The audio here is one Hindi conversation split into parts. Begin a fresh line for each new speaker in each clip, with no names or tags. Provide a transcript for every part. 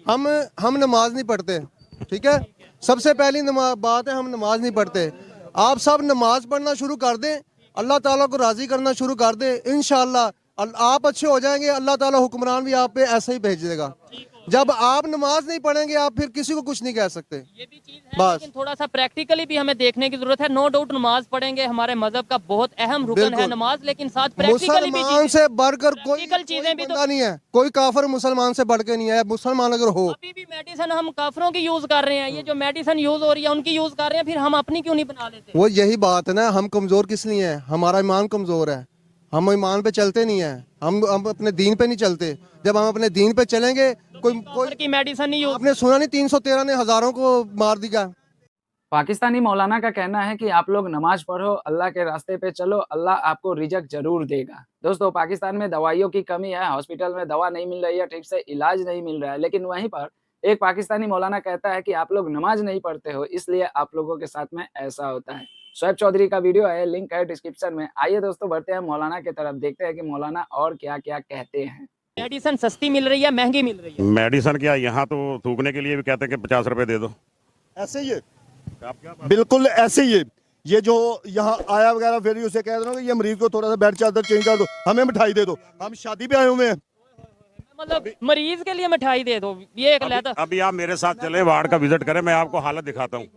हम नमाज नहीं पढ़ते, ठीक है। सबसे पहली बात है, हम नमाज नहीं पढ़ते। आप सब नमाज पढ़ना शुरू कर दें, अल्लाह ताला को राजी करना शुरू कर दें, इंशाअल्लाह आप अच्छे हो जाएंगे। अल्लाह ताला हुक्मरान भी आप पे ऐसे ही भेज देगा। जब आप नमाज नहीं पढ़ेंगे आप फिर किसी को कुछ नहीं कह सकते।
ये भी चीज है, लेकिन थोड़ा सा प्रैक्टिकली भी हमें देखने की जरूरत है। नो डाउट नमाज पढ़ेंगे, हमारे मजहब का बहुत अहम रुकन है नमाज, लेकिन साथ प्रैक्टिकली भी
मुसलमान से बढ़कर कोई
चीजें भी
बंदा नहीं है, कोई काफिर मुसलमान से बढ़ के नहीं है। मुसलमान अगर हो,
अभी भी मेडिसिन हम काफरों की यूज कर रहे हैं, ये जो मेडिसिन यूज हो रही है उनकी यूज कर रहे हैं, फिर हम अपनी क्यों नहीं बना लेते?
वो यही बात है ना, हम कमजोर किस लिए हैं? हमारा ईमान कमजोर है, हम ईमान पे चलते नहीं है, हम अपने दीन पे नहीं चलते। जब हम अपने दीन पे चलेंगे, कोई
की मेडिसिन नहीं यूज।
आपने सुना नहीं 313 ने हजारों को मार दिया।
पाकिस्तानी मौलाना का कहना है कि आप लोग नमाज पढ़ो, अल्लाह के रास्ते पे चलो, अल्लाह आपको रिजक जरूर देगा। दोस्तों, पाकिस्तान में दवाइयों की कमी है, हॉस्पिटल में दवा नहीं मिल रही है, ठीक से इलाज नहीं मिल रहा है, लेकिन वहीं पर एक पाकिस्तानी मौलाना कहता है कि आप लोग नमाज नहीं पढ़ते हो, इसलिए आप लोगों के साथ में ऐसा होता है। शोएब चौधरी का वीडियो है, लिंक है डिस्क्रिप्शन में। आइए दोस्तों, बढ़ते हैं मौलाना की तरफ, देखते हैं कि मौलाना और क्या क्या कहते हैं।
मेडिसिन सस्ती मिल रही है, महंगी मिल रही है?
मेडिसिन क्या, यहाँ तो थूकने के लिए भी कहते हैं कि 50 रुपए दे दो।
ऐसे ही है, बिल्कुल ऐसे ही है। ये जो यहाँ आया वगैरह फिर उसे कह दो कि ये मरीज को थोड़ा सा बेड चादर चेंज कर दो, हमें मिठाई दे दो, हम शादी पे आए हुए हैं।
मतलब मरीज के लिए मिठाई दे दो, ये एक लेता।
अभी आप मेरे साथ चले, वार्ड का विजिट करें, मैं आपको हालत दिखाता हूँ,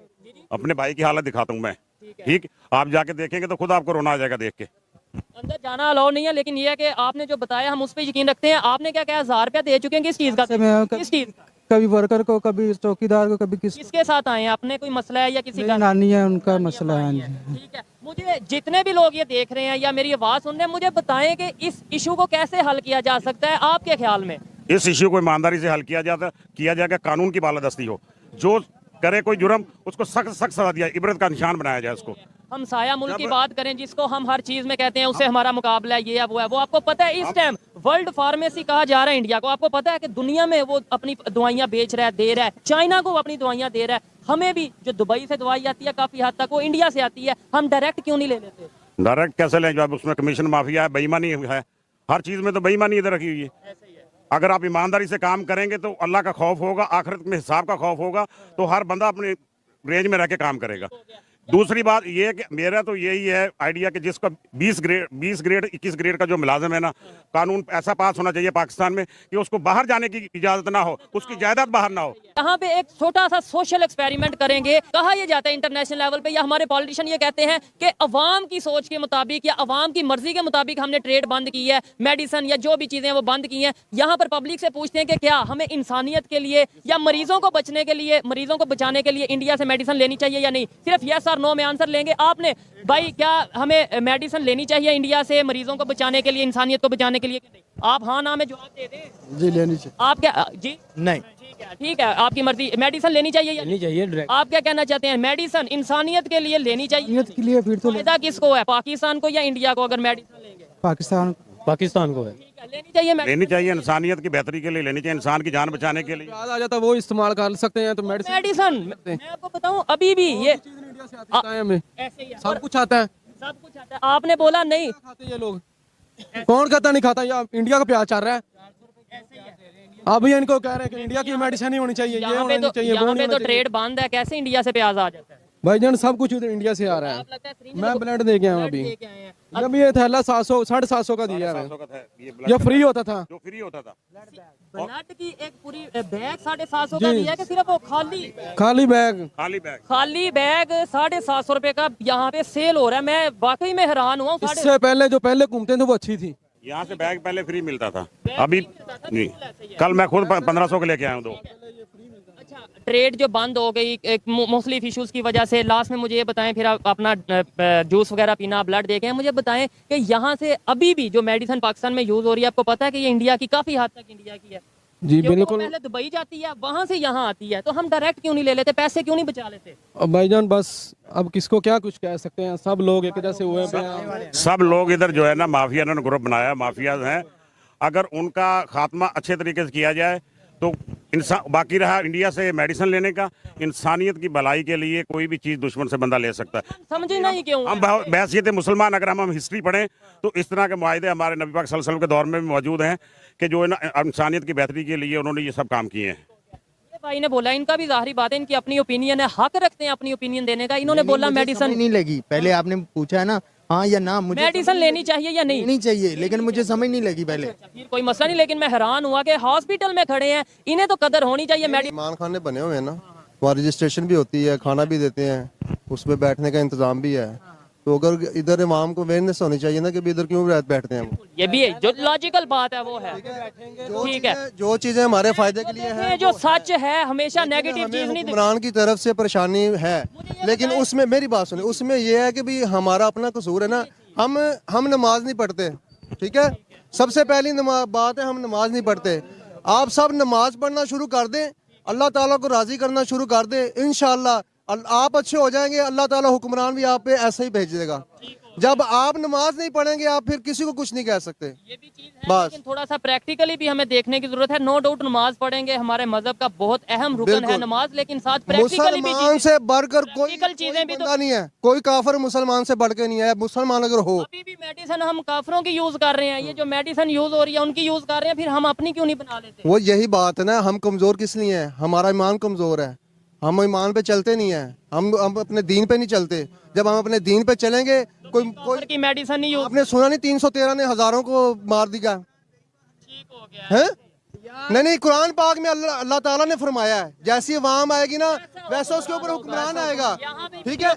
अपने भाई की हालत दिखाता हूँ मैं, ठीक। आप जाके देखेंगे तो खुद आपको रोना आ जाएगा देख के।
अंदर जाना अलाउ नहीं है, लेकिन ये है कि आपने जो बताया हम उस पर यकीन रखते हैं। आपने क्या कहा, 1000 रुपया दे चुके हैं, किस चीज का? किस चीज का?
कभी वर्कर को, कभी चौकीदार को, कभी
किसके साथ आए हैं? अपने कोई मसला है या किसी का?
नानी है, उनका मसला है।
ठीक है, मुझे जितने भी लोग ये देख रहे हैं या मेरी आवाज सुन रहे हैं, मुझे बताएं कि इस इशू को कैसे हल किया जा सकता है आपके ख्याल में?
इस इश्यू को ईमानदारी से हल किया जाएगा, कानून की बालादस्ती हो, जो करे कोई जुर्म उसको सख्त सख्त सजा दिया, इबरत का निशान बनाया जाए उसको।
हम साया मुल्क की बात करें, जिसको हम हर चीज में कहते हैं उससे हमारा मुकाबला है, ये है वो है। वो आपको पता है इस टाइम वर्ल्ड फार्मेसी कहा जा रहा है इंडिया को। आपको पता है कि दुनिया में वो अपनी दवाइयां बेच रहा है, दे रहा है, चाइना को अपनी दवाइयां दे रहा है। हमें भी जो दुबई से दवाई आती है काफी हद तक वो इंडिया से आती है, हम डायरेक्ट क्यों नहीं ले लेते?
डायरेक्ट कैसे लें जब उसमें कमीशन माफिया है, बेईमानी है, हर चीज में तो बेईमानी इधर रखी हुई है। अगर आप ईमानदारी से काम करेंगे तो अल्लाह का खौफ होगा, आखिरत में हिसाब का खौफ होगा, तो हर बंदा अपने रेंज में रह के काम करेगा। दूसरी बात ये है कि मेरा तो यही है आइडिया कि जिसका 20 ग्रेड 21 ग्रेड का जो मुलाजिम है ना, कानून ऐसा पास होना चाहिए पाकिस्तान में कि उसको बाहर जाने की इजाजत ना हो, उसकी जायदाद बाहर ना हो।
यहाँ पे एक छोटा सा सोशल एक्सपेरिमेंट करेंगे। कहा यह जाता है इंटरनेशनल लेवल पे, या हमारे पॉलिटिशियन ये कहते हैं कि अवाम की सोच के मुताबिक या अवाम की मर्जी के मुताबिक हमने ट्रेड बंद की है, मेडिसिन या जो भी चीजें वो बंद की हैं। यहाँ पर पब्लिक से पूछते हैं कि क्या हमें इंसानियत के लिए या मरीजों को बचने के लिए, मरीजों को बचाने के लिए इंडिया से मेडिसिन लेनी चाहिए या नहीं? सिर्फ यस और नो में आंसर लेंगे। आपने भाई, क्या हमें मेडिसिन लेनी चाहिए इंडिया से मरीजों को बचाने के लिए, इंसानियत को बचाने के लिए? आप हाँ ना में जवाब दे दें।
जी लेनी चाहिए।
आप क्या? जी
नहीं,
ठीक है, आपकी मर्जी। मेडिसिन लेनी चाहिए या
लेनी चाहिए।
आप क्या कहना चाहते हैं? मेडिसिन इंसानियत के लिए लेनी चाहिए
के लिए फिर तो
फायदा किसको है, पाकिस्तान को या इंडिया को? अगर मेडिसिन लेंगे
पाकिस्तान को है।
ठीक है, लेनी चाहिए
लेनी चाहिए, इंसानियत की बेहतरी के लिए लेनी चाहिए, इंसान की जान बचाने के लिए।
आ जाता वो इस्तेमाल कर सकते हैं तो
मेडिसिन। मैं आपको बताऊं, अभी भी ये
हमें
ऐसे ही है।
सब कुछ आता है।
सब कुछ आता है। आपने बोला नहीं
खाते ये लोग, कौन कहता नहीं खाता? या इंडिया का प्याज चल रहा है, अभी इनको कह रहे हैं कि इंडिया की मेडिसिन ही होनी चाहिए, ये
यहाँ पे
होनी चाहिए, वो
यहाँ
नहीं
पे
होना
तो ट्रेड बंद है, कैसे इंडिया से प्याज आ जाता है?
भाईजान सब कुछ उधर इंडिया से आ रहा
आप लगता है
है।
फ्री में
मैं ब्लड दे के आया हूँ अभी।
लेके आए हैं।
जब ये थैला 700 750 का दिया है,
750 का था
ये फ्री होता था।
जो फ्री होता था।
ब्लड की एक पूरी बैग 750 का दिया कि सिर्फ वो खाली
खाली बैग
खाली बैग 750 रुपए का यहाँ पे सेल हो रहा है। मैं वाकई में हैरान हुआ।
इससे पहले जो पहले घूमते थे वो अच्छी थी।
यहाँ से बैग पहले फ्री मिलता था, अभी नहीं। कल मैं खुद 1500 के लेके आया हूँ 2।
अच्छा, ट्रेड जो बंद हो गई एक मुख्तलिफ इशूज की वजह से, लास्ट में मुझे ये बताएं, फिर आप अपना जूस वगैरह पीना, ब्लड देके मुझे बताएं कि यहाँ से अभी भी जो मेडिसिन पाकिस्तान में यूज हो रही है, आपको पता है कि ये इंडिया की काफी हद तक इंडिया की है?
जी बिल्कुल।
पहले दुबई जाती है, वहां से यहाँ आती है, तो हम डायरेक्ट क्यों नहीं ले लेते? पैसे क्यों नहीं बचा लेते?
अब भाईजान बस अब किसको क्या कुछ कह सकते हैं, सब लोग एक जैसे हुए हैं।
सब लोग इधर जो है ना, माफिया ने ग्रुप बनाया, माफिया हैं। अगर उनका खात्मा अच्छे तरीके से किया जाए तो इंसान, बाकी रहा इंडिया से मेडिसिन लेने का, इंसानियत की भलाई के लिए कोई भी चीज़ दुश्मन से बंदा ले सकता है।
समझे नहीं क्यों?
हम बहसीत मुसलमान अगर हम हिस्ट्री पढ़ें तो इस तरह के मुआहदे हमारे नबी पाक सल्लल्लाहु अलैहि वसल्लम के दौर में भी मौजूद हैं कि जो इंसानियत की बेहतरी के लिए उन्होंने ये सब काम किए हैं।
भाई ने बोला, इनका भी जाहिर बात है, इनकी अपनी ओपिनियन है, हक रखते हैं अपनी ओपिनियन देने का। इन्होंने बोला
मुझे
मेडिसिन
समझ नहीं लगी, पहले आपने पूछा है ना हाँ या ना, मुझे
मेडिसिन लेनी चाहिए या नहीं,
नहीं चाहिए, लेकिन मुझे समझ नहीं लगी पहले।
फिर कोई मसला नहीं, लेकिन मैं हैरान हुआ कि हॉस्पिटल में खड़े हैं, इन्हें तो कदर होनी चाहिए।
मेहमान खाने बने हुए हैं ना, वहाँ रजिस्ट्रेशन भी होती है, खाना भी देते हैं, उसमें बैठने का इंतजाम भी है। तो अगर इधर इमाम को अवेयरनेस होनी चाहिए ना कि भी इधर क्यों बैठते हैं वो।
ये भी है, जो लॉजिकल बात है वो है, ठीक है।
जो चीजें हमारे फायदे के लिए
ये
है,
जो सच है हमेशा नेगेटिव
हमें
चीज नहीं दिखती।
हुक्मरान की तरफ से परेशानी है, लेकिन उसमें मेरी बात सुनिए, उसमें यह है कि भी हमारा अपना कसूर है ना, हम नमाज नहीं पढ़ते, ठीक है। सबसे पहली बात है, हम नमाज नहीं पढ़ते। आप सब नमाज पढ़ना शुरू कर दें, अल्लाह ताला को राजी करना शुरू कर दें, इंशाअल्लाह आप अच्छे हो जाएंगे, अल्लाह ताला हुक्मरान भी आप पे ऐसे ही भेज देगा। जब आप नमाज नहीं पढ़ेंगे आप फिर किसी को कुछ नहीं कह सकते।
ये भी चीज है,
बस।
लेकिन थोड़ा सा प्रैक्टिकली भी हमें देखने की जरूरत है। नो डाउट नमाज पढ़ेंगे, हमारे मजहब का बहुत अहम रुकन है
बिल्कुल।
नमाज, लेकिन साथ प्रैक्टिकली भी
मुसलमान से बढ़कर कोई
प्रैक्टिकल चीजें भी तो
बंदा नहीं है, कोई काफिर मुसलमान से बढ़ के नहीं है। मुसलमान अगर हो,
अभी भी मेडिसिन हम काफरों की यूज कर रहे हैं, ये जो मेडिसिन यूज हो रही है उनकी यूज कर रहे हैं, फिर हम अपनी क्यों नहीं बना लेते?
वो यही बात है ना, हम कमजोर किस लिए हैं? हमारा ईमान कमजोर है, हम ईमान पे चलते नहीं है, हम अपने दीन पे नहीं चलते। जब हम अपने दीन पे चलेंगे, कोई
काफर की मेडिसिन नहीं यूज
आपने सुना नहीं 313 ने हजारों को मार दिया
ठीक हो गया
है? नहीं, कुरान पाक में अल्लाह ताला ने फरमाया है, जैसी अवाम आएगी ना वैसा उसके ऊपर हुक्मरान आएगा, ठीक है।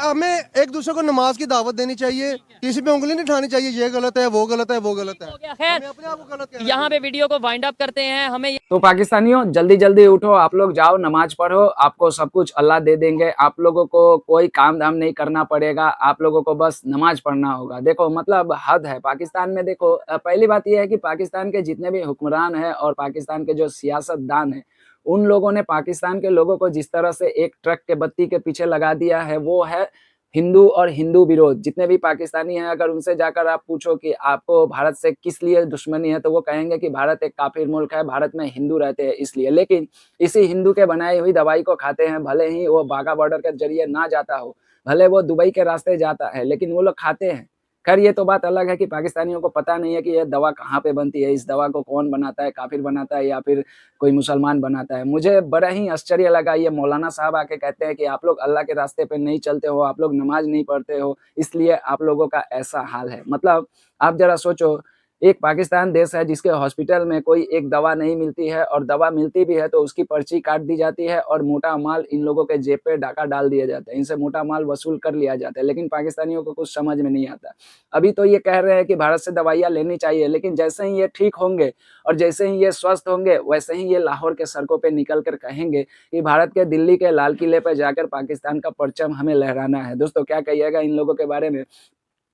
हमें एक दूसरे को नमाज की दावत देनी चाहिए, किसी पे उंगली नहीं उठानी चाहिए, ये गलत है, वो गलत है, वो गलत है।
खैर,
अपने आप को गलत कहना
यहाँ पे वीडियो को वाइंड अप करते हैं। हमें
तो पाकिस्तानियों जल्दी जल्दी उठो, आप लोग जाओ नमाज पढ़ो, आपको सब कुछ अल्लाह दे देंगे। आप लोगों को कोई काम धाम नहीं करना पड़ेगा, आप लोगों को बस नमाज पढ़ना होगा। देखो मतलब हद है पाकिस्तान में। देखो पहली बात यह है कि पाकिस्तान के जितने भी हुक्मरान हैं और पाकिस्तान के जो सियासतदान हैं, उन लोगों ने पाकिस्तान के लोगों को जिस तरह से एक ट्रक के बत्ती के पीछे लगा दिया है, वो है हिंदू और हिंदू विरोध। जितने भी पाकिस्तानी हैं, अगर उनसे जाकर आप पूछो कि आपको भारत से किस लिए दुश्मनी है, तो वो कहेंगे कि भारत एक काफिर मुल्क है, भारत में हिंदू रहते हैं इसलिए। लेकिन इसी हिंदू के बनाई हुई दवाई को खाते हैं, भले ही वो बाघा बॉर्डर के जरिए ना जाता हो, भले वो दुबई के रास्ते जाता है, लेकिन वो लोग खाते हैं। खैर ये तो बात अलग है कि पाकिस्तानियों को पता नहीं है कि यह दवा कहाँ पे बनती है, इस दवा को कौन बनाता है, काफिर बनाता है या फिर कोई मुसलमान बनाता है। मुझे बड़ा ही आश्चर्य लगा, ये मौलाना साहब आके कहते हैं कि आप लोग अल्लाह के रास्ते पे नहीं चलते हो, आप लोग नमाज नहीं पढ़ते हो, इसलिए आप लोगों का ऐसा हाल है। मतलब आप जरा सोचो, एक पाकिस्तान देश है जिसके हॉस्पिटल में कोई एक दवा नहीं मिलती है, और दवा मिलती भी है तो उसकी पर्ची काट दी जाती है और मोटा माल इन लोगों के जेब पे डाका डाल दिया जाता है, इनसे मोटा माल वसूल कर लिया जाता है। लेकिन पाकिस्तानियों को कुछ समझ में नहीं आता। अभी तो ये कह रहे हैं कि भारत से दवाइयाँ लेनी चाहिए, लेकिन जैसे ही ये ठीक होंगे और जैसे ही ये स्वस्थ होंगे, वैसे ही ये लाहौर के सड़कों पे निकल कर कहेंगे कि भारत के दिल्ली के लाल किले पर जाकर पाकिस्तान का परचम हमें लहराना है। दोस्तों क्या कहिएगा इन लोगों के बारे में?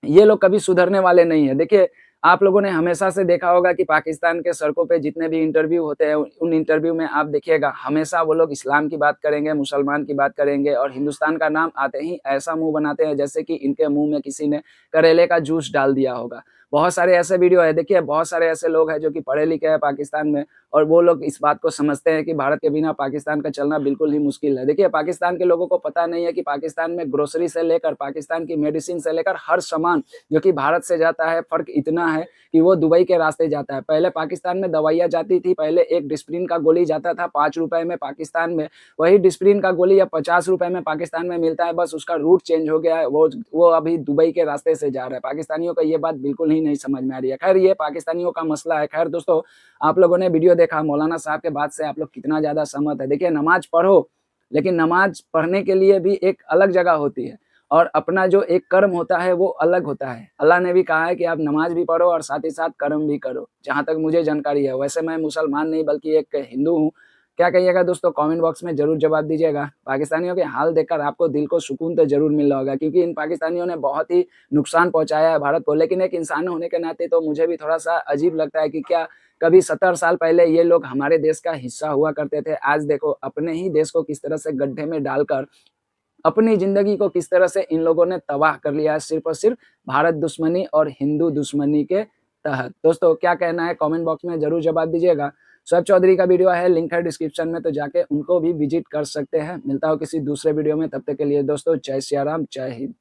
ये लोग कभी सुधरने वाले नहीं है। देखिए आप लोगों ने हमेशा से देखा होगा कि पाकिस्तान के सड़कों पे जितने भी इंटरव्यू होते हैं, उन इंटरव्यू में आप देखिएगा हमेशा वो लोग इस्लाम की बात करेंगे, मुसलमान की बात करेंगे, और हिंदुस्तान का नाम आते ही ऐसा मुंह बनाते हैं जैसे कि इनके मुंह में किसी ने करेले का जूस डाल दिया होगा। बहुत सारे ऐसे वीडियो है, देखिए बहुत सारे ऐसे लोग हैं जो कि पढ़े लिखे हैं पाकिस्तान में, और वो लोग इस बात को समझते हैं कि भारत के बिना पाकिस्तान का चलना बिल्कुल ही मुश्किल है। देखिए पाकिस्तान के लोगों को पता नहीं है कि पाकिस्तान में ग्रोसरी से लेकर पाकिस्तान की मेडिसिन से लेकर हर सामान जो कि भारत से जाता है, फर्क इतना है कि वो दुबई के रास्ते जाता है। पहले पाकिस्तान में दवाइयाँ जाती थी, पहले एक डिस्प्रिन का गोली जाता था 5 रुपए में पाकिस्तान में, वही डिस्प्रिन का गोली अब 50 रुपए में पाकिस्तान में मिलता है, बस उसका रूट चेंज हो गया है, वो अभी दुबई के रास्ते से जा रहा है। पाकिस्तानियों को ये बात बिल्कुल ही नहीं समझ में आ रही है। खैर ये पाकिस्तानियों का मसला है। खैर दोस्तों आप लोगों ने वीडियो देखा, मौलाना साहब के बात से आप लोग कितना ज्यादा सहमत है। देखिए नमाज पढ़ो, लेकिन नमाज पढ़ने के लिए भी एक अलग जगह होती है, और अपना जो एक कर्म होता है वो अलग होता है। अल्लाह ने भी कहा है कि आप नमाज भी पढ़ो और साथ ही साथ कर्म भी करो, जहाँ तक मुझे जानकारी है। वैसे मैं मुसलमान नहीं बल्कि एक हिंदू हूँ। क्या कहिएगा दोस्तों, कमेंट बॉक्स में जरूर जवाब दीजिएगा। पाकिस्तानियों के हाल देखकर आपको दिल को सुकून तो जरूर मिल रहा होगा, क्योंकि इन पाकिस्तानियों ने बहुत ही नुकसान पहुंचाया है भारत को। लेकिन एक इंसान होने के नाते तो मुझे भी थोड़ा सा अजीब लगता है कि क्या कभी 70 साल पहले ये लोग हमारे देश का हिस्सा हुआ करते थे। आज देखो अपने ही देश को किस तरह से गड्ढे में डालकर अपनी जिंदगी को किस तरह से इन लोगों ने तबाह कर लिया है, सिर्फ और सिर्फ भारत दुश्मनी और हिंदू दुश्मनी के तहत। दोस्तों क्या कहना है कमेंट बॉक्स में जरूर जवाब दीजिएगा। शोएब चौधरी का वीडियो है, लिंक है डिस्क्रिप्शन में, तो जाके उनको भी विजिट कर सकते हैं। मिलता हूं किसी दूसरे वीडियो में, तब तक के लिए दोस्तों जय सिया राम, जय हिंद।